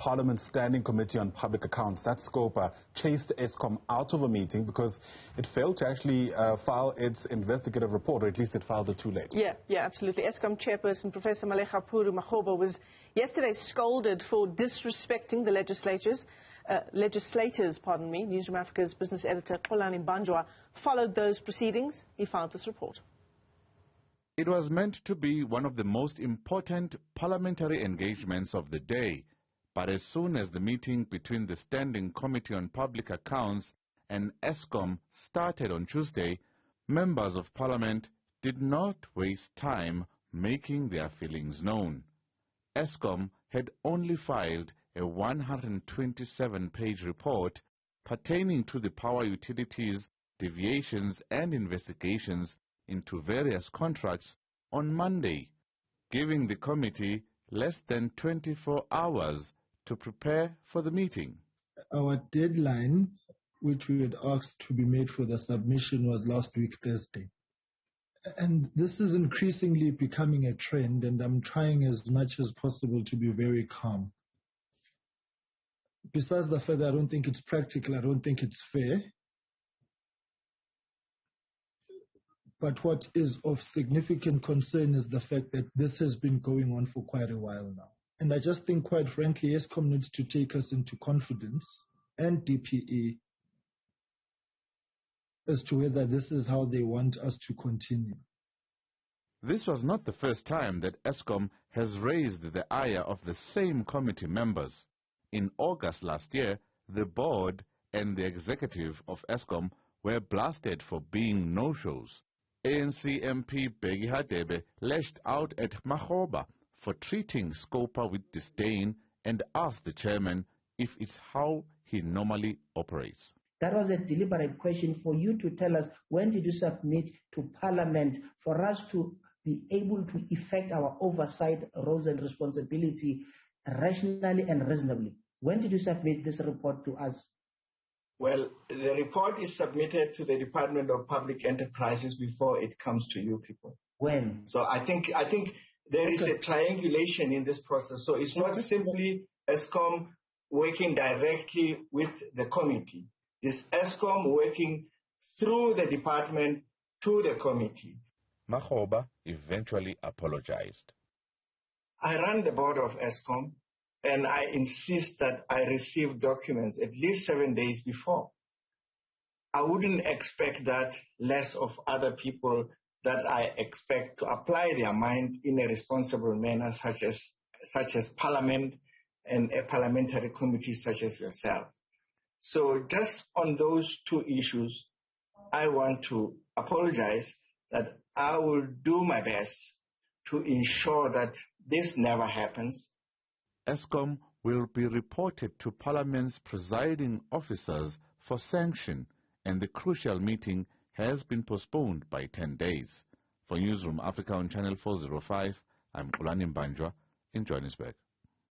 Parliament's Standing Committee on Public Accounts, that SCOPA, chased Eskom out of a meeting because it failed to actually file its investigative report, or at least it filed it too late. Yeah, absolutely. Eskom chairperson Professor Malegapuru Makgoba was yesterday scolded for disrespecting the legislators. Newzroom Afrika's business editor Xolani Mbanjwa followed those proceedings. He filed this report. It was meant to be one of the most important parliamentary engagements of the day, but as soon as the meeting between the Standing Committee on Public Accounts and Eskom started on Tuesday, members of Parliament did not waste time making their feelings known. Eskom had only filed a 127-page report pertaining to the power utilities, deviations and investigations into various contracts on Monday, giving the committee less than 24 hours to prepare for the meeting. Our deadline, which we had asked to be made for the submission, was last week Thursday. And this is increasingly becoming a trend, and I'm trying as much as possible to be very calm. Besides the fact that I don't think it's practical, I don't think it's fair. But what is of significant concern is the fact that this has been going on for quite a while now. And I just think, quite frankly, Eskom needs to take us into confidence, and DPE, as to whether this is how they want us to continue. This was not the first time that Eskom has raised the ire of the same committee members. In August last year, the board and the executive of Eskom were blasted for being no-shows. ANC MP Bheki Hadebe lashed out at Makgoba for treating SCOPA with disdain and asked the chairman if it's how he normally operates. That was a deliberate question for you to tell us, when did you submit to Parliament for us to be able to effect our oversight roles and responsibility rationally and reasonably? When did you submit this report to us? Well, the report is submitted to the Department of Public Enterprises before it comes to you people. When? So I think there is a triangulation in this process. So it's not simply Eskom working directly with the committee. It's Eskom working through the department to the committee. Makgoba eventually apologized. I run the board of Eskom, and I insist that I receive documents at least 7 days before. I wouldn't expect that less of other people that I expect to apply their mind in a responsible manner, such as Parliament and a parliamentary committee such as yourself. So just on those two issues, I want to apologize that I will do my best to ensure that this never happens. Eskom will be reported to Parliament's presiding officers for sanction, and the crucial meeting has been postponed by 10 days. For Newzroom Afrika on Channel 405, I'm Xolani Mbanjwa in Johannesburg.